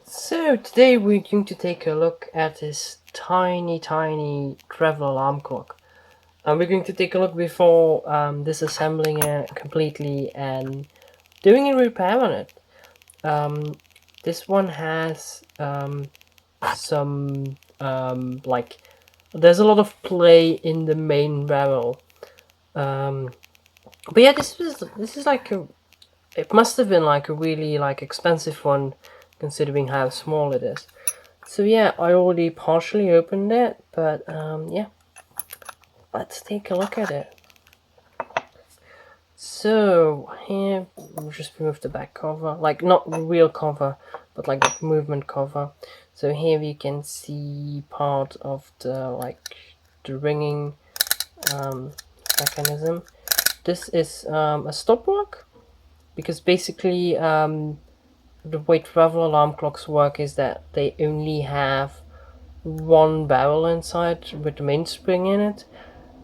So today we're going to take a look at this tiny travel alarm clock. We're going to take a look before disassembling it completely and doing a repair on it. This one has some like there's a lot of play in the main barrel. But yeah, this is like it must have been like a really expensive one considering how small it is. So yeah, I already partially opened it, but yeah, let's take a look at it. So here, we'll just remove the back cover, like not the real cover, but like the movement cover. So here you can see part of the ringing mechanism. This is a stopwork, because basically the way travel alarm clocks work is that they only have one barrel inside with the mainspring in it,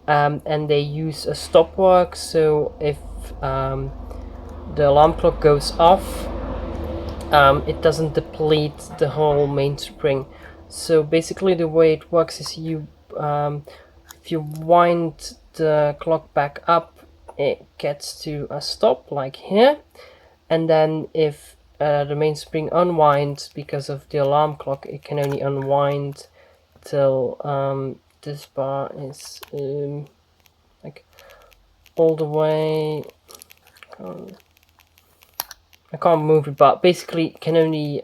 and they use a stopwork, so if the alarm clock goes off, it doesn't deplete the whole mainspring. So basically the way it works is if you wind the clock back up, it gets to a stop like here, and then if the mainspring unwinds because of the alarm clock, it can only unwind till this bar is like all the way. I can't move it, but basically it can only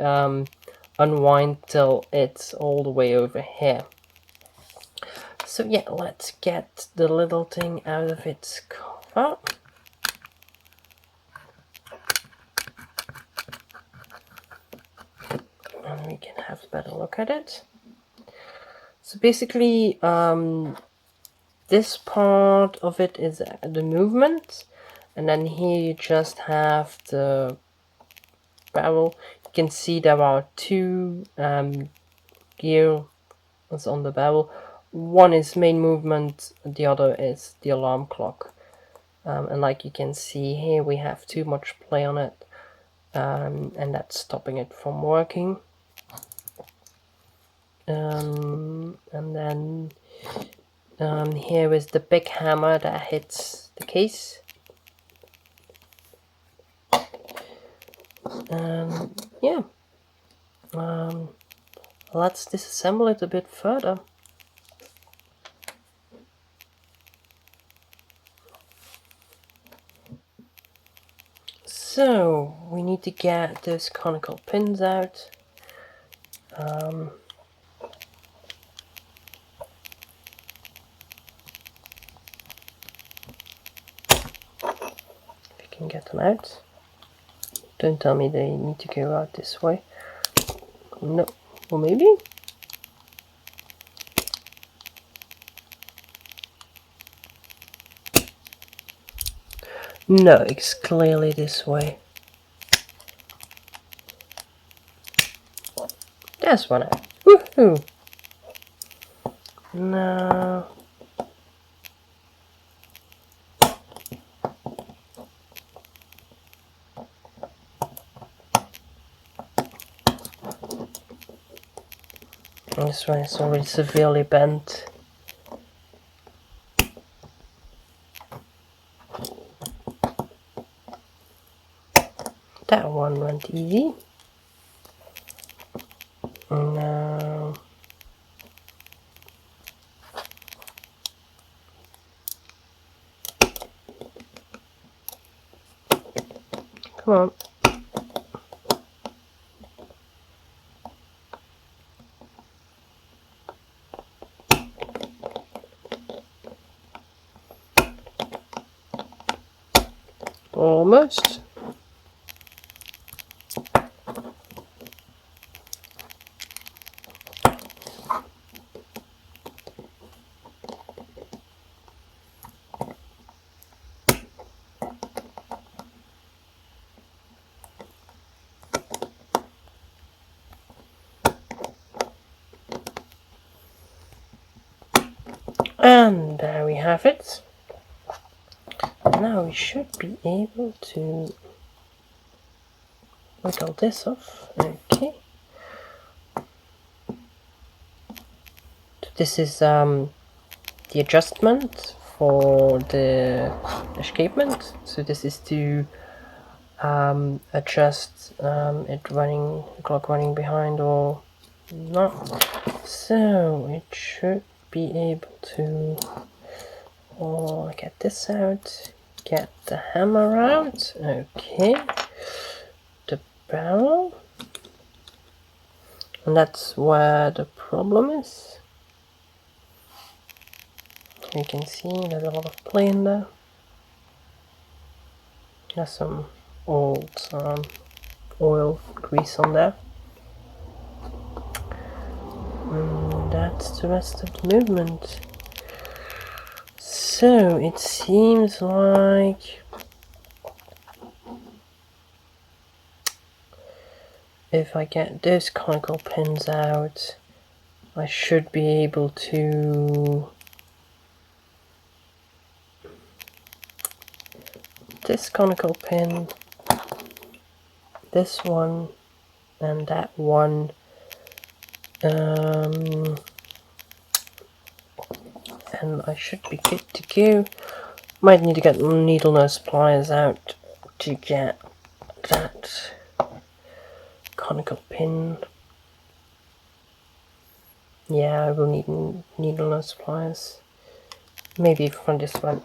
unwind till it's all the way over here. So yeah, let's get the little thing out of its cover. And we can have a better look at it. So basically, this part of it is the movement, and then here you just have the barrel. You can see there are two gears on the barrel. One is main movement, the other is the alarm clock. And like you can see here, we have too much play on it, and that's stopping it from working. And then here is the big hammer that hits the case. Yeah, let's disassemble it a bit further. So we need to get those conical pins out. If you can get them out. Don't tell me they need to go out this way. No, or maybe? No, it's clearly this way. There's one out. Woohoo! No. This one is already severely bent. That one went easy. No. Come on. Almost. And there we have it. Now we should be able to whittle this off. Okay. this is the adjustment for the escapement. So this is to adjust clock running behind or not. So it should be able to get this out, get the hammer out. Okay, the barrel, and that's where the problem is. You can see there's a lot of play in there. There's some old oil grease on there. And that's the rest of the movement. So it seems like if I get those conical pins out, I should be able to this conical pin, this one, and that one. And I should be good to go. Might need to get needle nose pliers out to get that conical pin. Yeah, I will need needle nose pliers. Maybe from this one.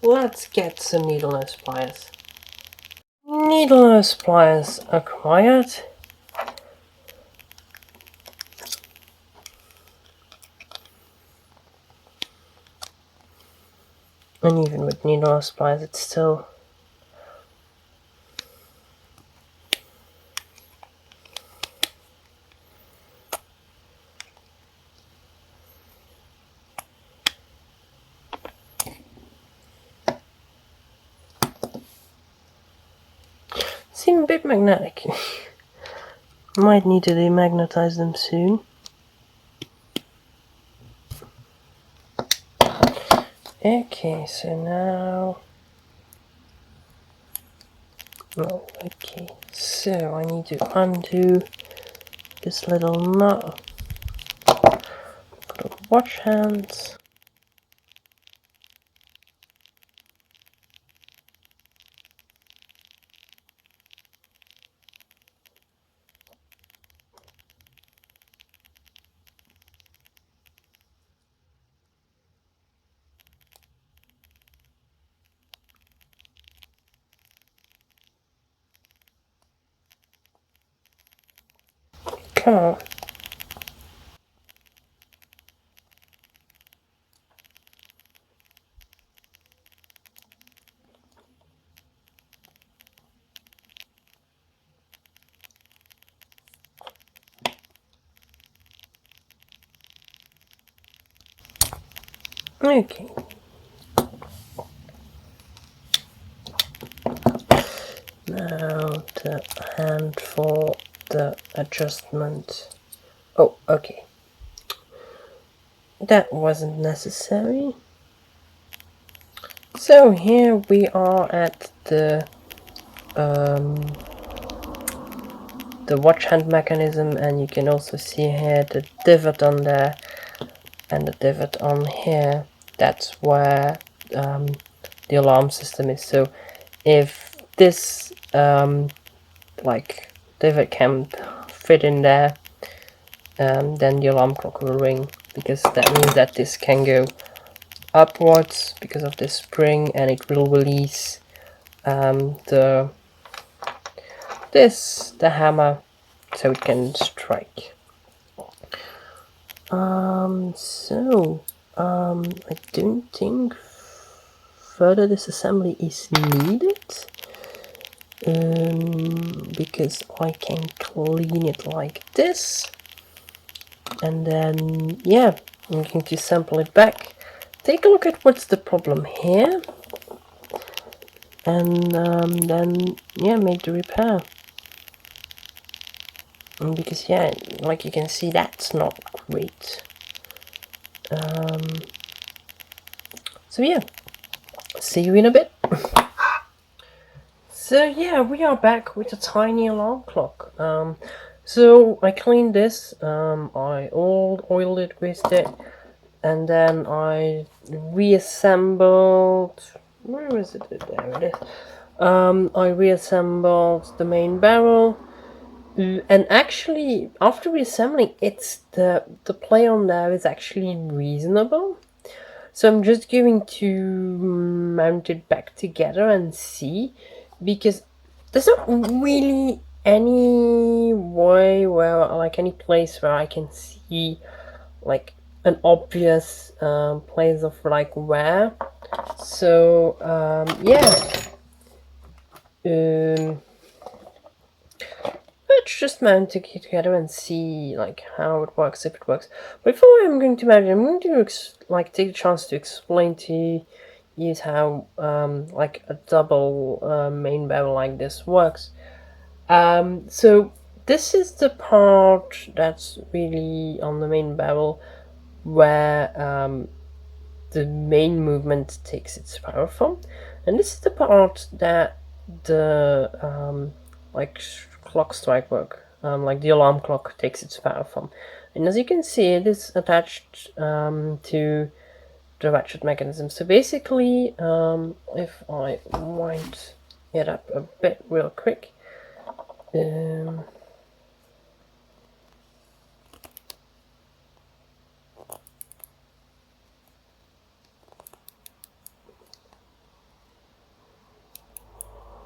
Let's get some needle nose pliers. Needle nose pliers acquired. And even with needle nose pliers, it's still seem a bit magnetic. Might need to demagnetize them soon. Okay, so now... Oh, okay, so I need to undo this little nut for the watch hands. Come on. Okay. Now the hand for the adjustment. Oh, okay. That wasn't necessary. So here we are at the watch hand mechanism, and you can also see here the divot on there and the divot on here. That's where the alarm system is. So if this like divot can fit in there, then the alarm clock will ring, because that means that this can go upwards because of this spring, and it will release the hammer so it can strike. I don't think further disassembly is needed, because I can clean it like this, and then yeah, I'm going to sample it back, take a look at what's the problem here, and then yeah, make the repair. Because yeah, like you can see, that's not great. So yeah, see you in a bit. So yeah, we are back with a tiny alarm clock. So I cleaned this, I oiled it, greased it, and then I reassembled. Where is it? There it is. I reassembled the main barrel, and actually, after reassembling, it's the play on there is actually reasonable. So I'm just going to mount it back together and see, because there's not really any way where, like, any place where I can see like an obvious place of like where. So yeah, um, let's just mount it together and see like how it works, if it works. Before I'm going to mount it, I'm going to like take a chance to explain to you how like a double main barrel like this works. So this is the part that's really on the main barrel where the main movement takes its power from, and this is the part that the like clock strike work, like the alarm clock takes its power from. And as you can see, it is attached to the ratchet mechanism. So basically, if I wind it up a bit real quick, um,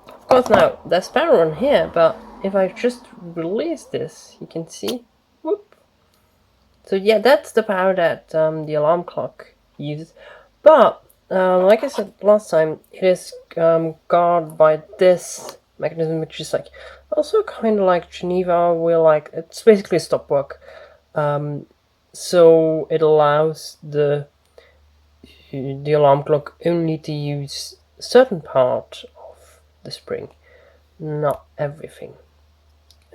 of course now there's power on here, but if I just release this, you can see, whoop. So yeah, that's the power that the alarm clock uses. But like I said last time, it is guarded by this mechanism, which is like also kind of like Geneva. Where like it's basically a stop work. So it allows the alarm clock only to use a certain part of the spring, not everything.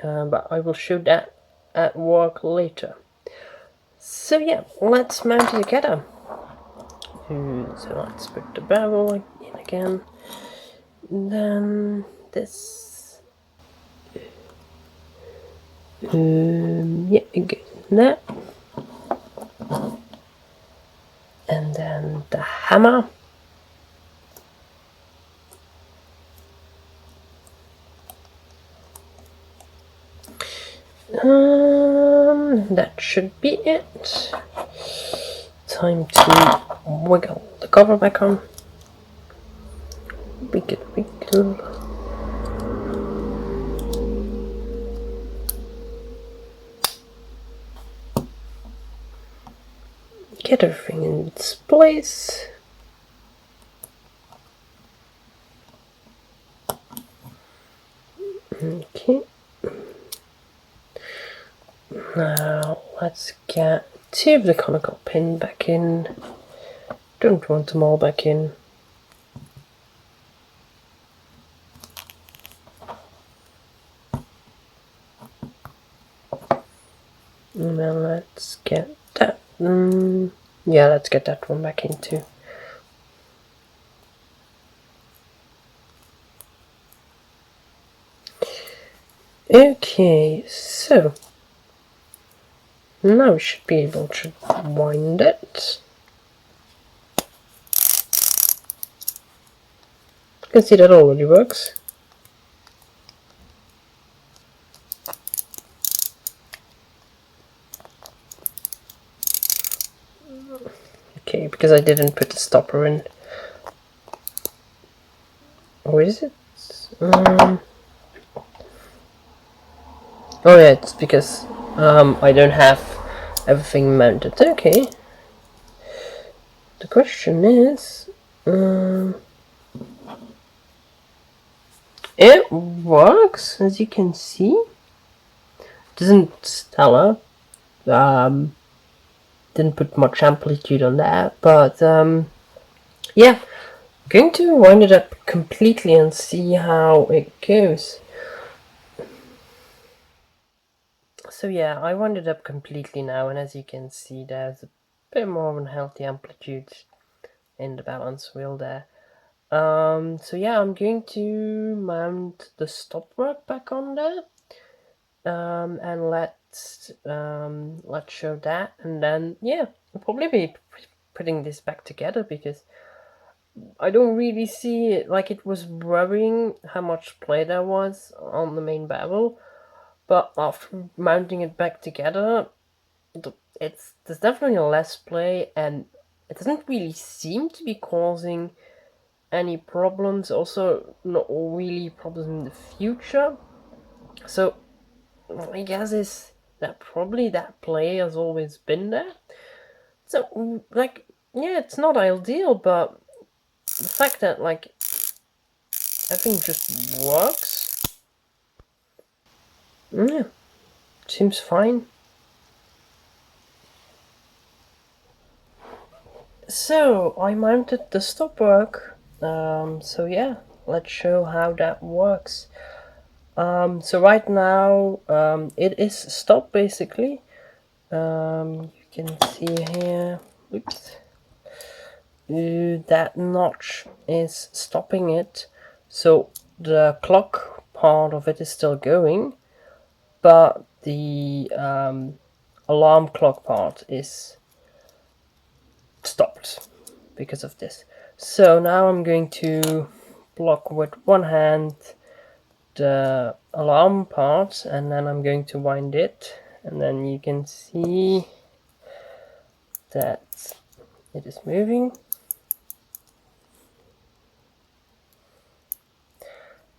But I will show that at work later. So yeah, let's mount it together. So let's put the barrel in again. Then this. Yeah, again that. And then the hammer. That should be it. Time to wiggle the cover back on. Wiggle, wiggle. Get everything in its place. Okay. Now let's get two of the conical pin back in. Don't want them all back in. And then let's get that. Yeah, let's get that one back in too. Okay, so now we should be able to wind it. You can see that already works. Okay, because I didn't put the stopper in. Or is it? Oh yeah, it's because I don't have everything mounted. Okay. The question is, it works, as you can see. It isn't stellar. Didn't put much amplitude on that, but yeah, going to wind it up completely and see how it goes. So yeah, I wound it up completely now, and as you can see, there's a bit more of an healthy amplitude in the balance wheel there. So yeah, I'm going to mount the stopwork back on there. and let's show that, and then yeah, I'll probably be putting this back together because I don't really see it. Like, it was worrying how much play there was on the main barrel, but after mounting it back together, there's definitely less play, and it doesn't really seem to be causing any problems. Also, not really problems in the future. So my guess is that probably that play has always been there. So like, yeah, it's not ideal, but the fact that like everything just works, yeah, seems fine. So I mounted the stopwork. So yeah, let's show how that works. So right now, it is stopped basically. You can see here, oops, that notch is stopping it. So the clock part of it is still going, but the alarm clock part is stopped because of this. So now I'm going to block with one hand the alarm part, and then I'm going to wind it, and then you can see that it is moving.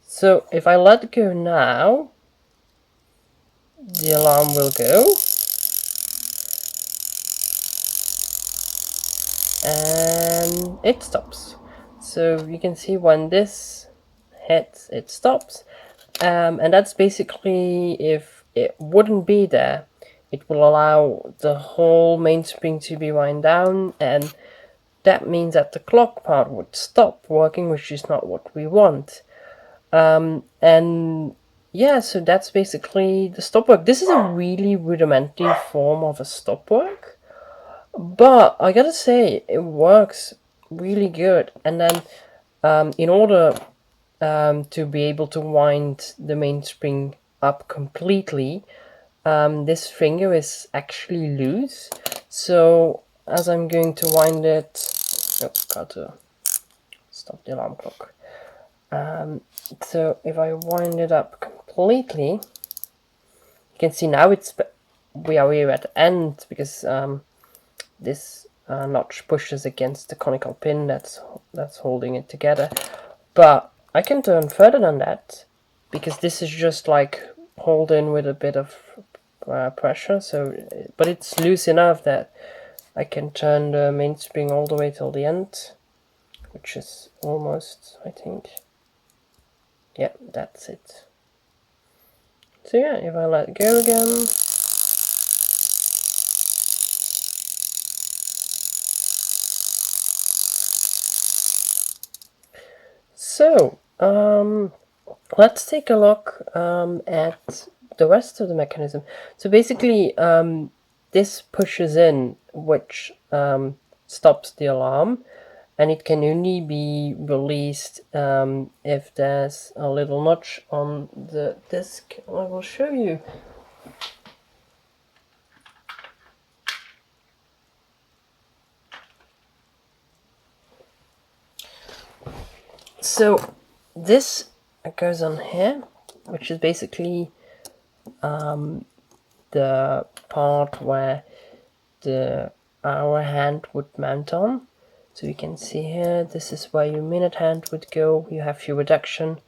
So if I let go now, the alarm will go, and it stops. So you can see when this hits, it stops. And that's basically, if it wouldn't be there, it will allow the whole mainspring to be wound down, and that means that the clock part would stop working, which is not what we want. And yeah, so that's basically the stopwork. This is a really rudimentary form of a stopwork, but I gotta say, it works really good. And then in order to be able to wind the mainspring up completely, this finger is actually loose. So as I'm going to wind it, oh, got to stop the alarm clock. So if I wind it up completely, you can see now we are here at the end, because this notch pushes against the conical pin that's holding it together. But I can turn further than that, because this is just like holding with a bit of pressure. So, but it's loose enough that I can turn the mainspring all the way till the end, which is almost, I think. Yeah, that's it. So yeah, if I let go again, so let's take a look at the rest of the mechanism. So basically, this pushes in, which stops the alarm, and it can only be released if there's a little notch on the disc. I will show you. So this goes on here, which is basically the part where the hour hand would mount on. So you can see here, this is where your minute hand would go. You have your reduction,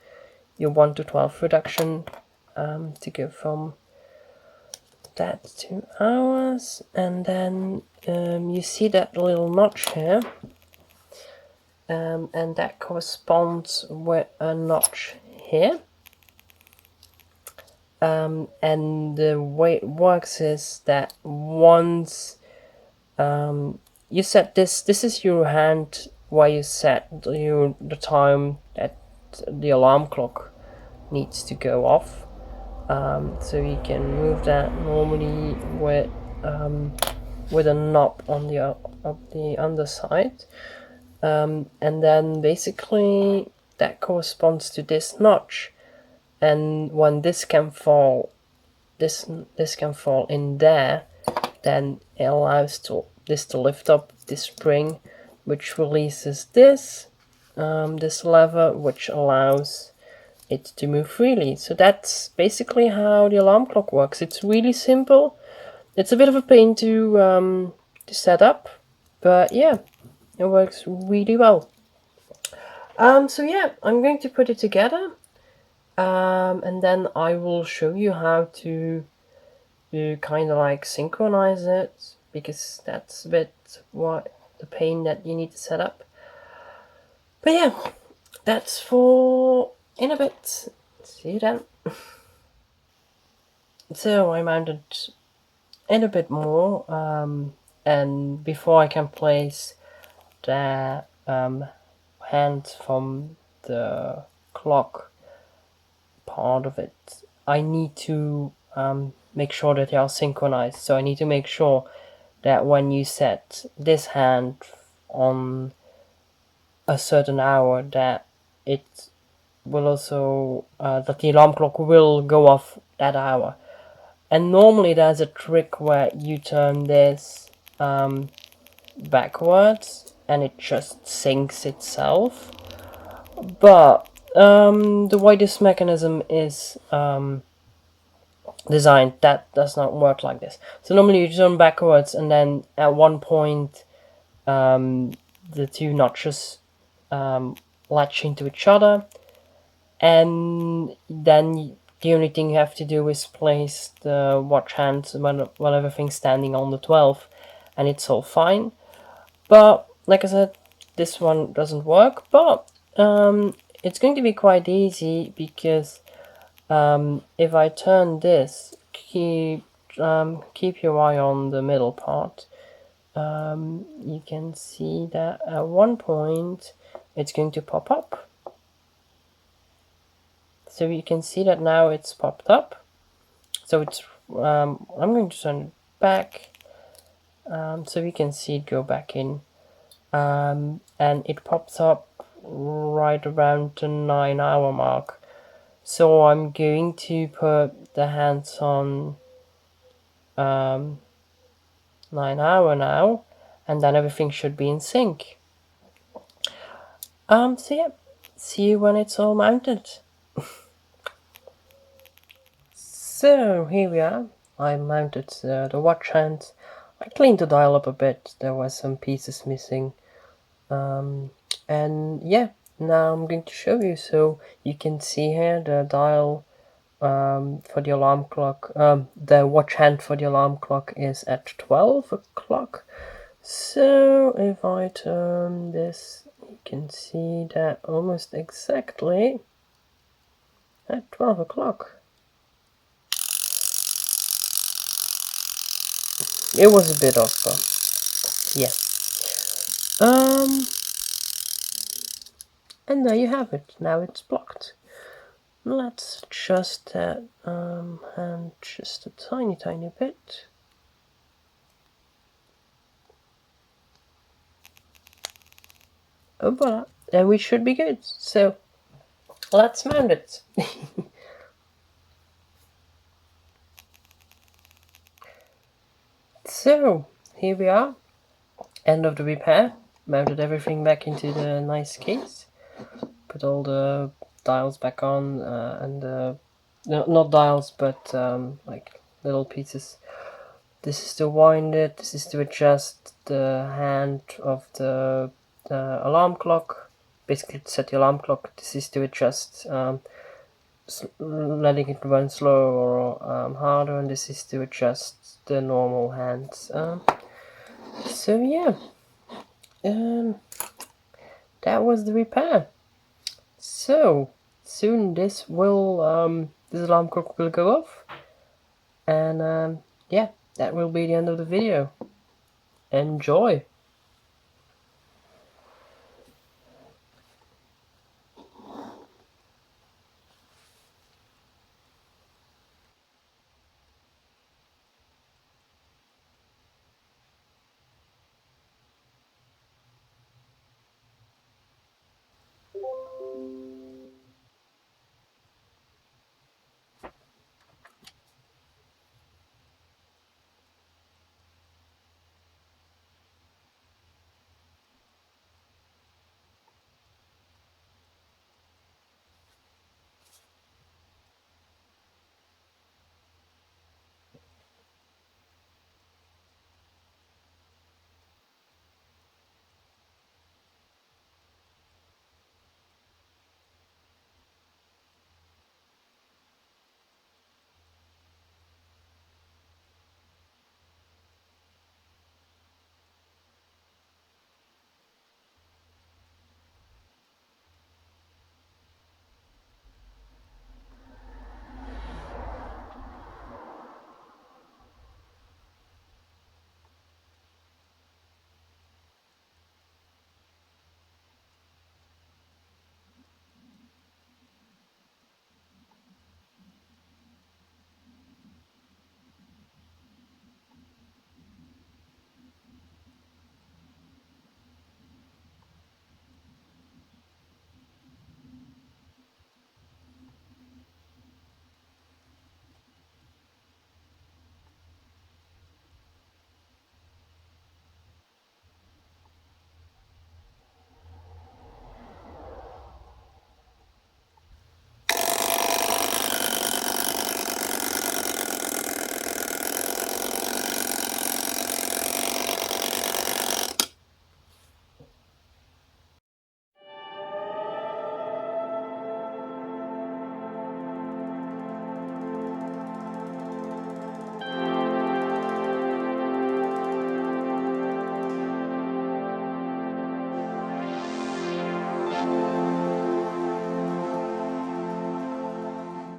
your 1 to 12 reduction, to go from that to hours. And then you see that little notch here, and that corresponds with a notch here. And the way it works is that once you set this is your hand where you set the time that the alarm clock needs to go off. So you can move that normally with a knob on the underside, and then basically that corresponds to this notch. And when this can fall this can fall in there, then it allows this to lift up this spring, which releases this lever, which allows it to move freely. So that's basically how the alarm clock works. It's really simple. It's a bit of a pain to set up, but yeah, it works really well. So yeah, I'm going to put it together, and then I will show you how to kind of like synchronize it, because that's a bit what the pain that you need to set up. But yeah, that's for in a bit. See you then. So I mounted in a bit more, and before I can place the hand from the clock part of it, I need to make sure that they are synchronized. So I need to make sure that when you set this hand on a certain hour, that it will also that the alarm clock will go off that hour. And normally there's a trick where you turn this backwards and it just syncs itself. But the way this mechanism is designed, that does not work like this. So normally you turn backwards, and then at one point the two notches latch into each other, and then the only thing you have to do is place the watch hand while everything's standing on the 12, and it's all fine. But like I said, this one doesn't work, but it's going to be quite easy, because if I turn this, keep your eye on the middle part, you can see that at one point it's going to pop up. So you can see that now it's popped up. So it's I'm going to turn it back, so we can see it go back in, and it pops up right around the 9-hour mark. So I'm going to put the hands on 9-hour now, and then everything should be in sync. So yeah, see you when it's all mounted. So here we are. I mounted the watch hand. I cleaned the dial up a bit. There were some pieces missing. And yeah, now I'm going to show you. So you can see here the dial for the alarm clock. The watch hand for the alarm clock is at 12 o'clock. So if I turn this, you can see that almost exactly at 12 o'clock. It was a bit off, but yeah. And there you have it. Now it's blocked. Let's adjust that hand just a tiny bit. Oh, voila. And we should be good. So let's mount it. So here we are. End of the repair. Mounted everything back into the nice case. Put all the dials back on, and no, not dials, but like little pieces. This is to wind it. This is to adjust the hand of the alarm clock. Basically, to set the alarm clock. This is to adjust letting it run slow or harder, and this is to adjust the normal hands. So yeah, that was the repair. So soon this will this alarm clock will go off, and yeah, that will be the end of the video. Enjoy.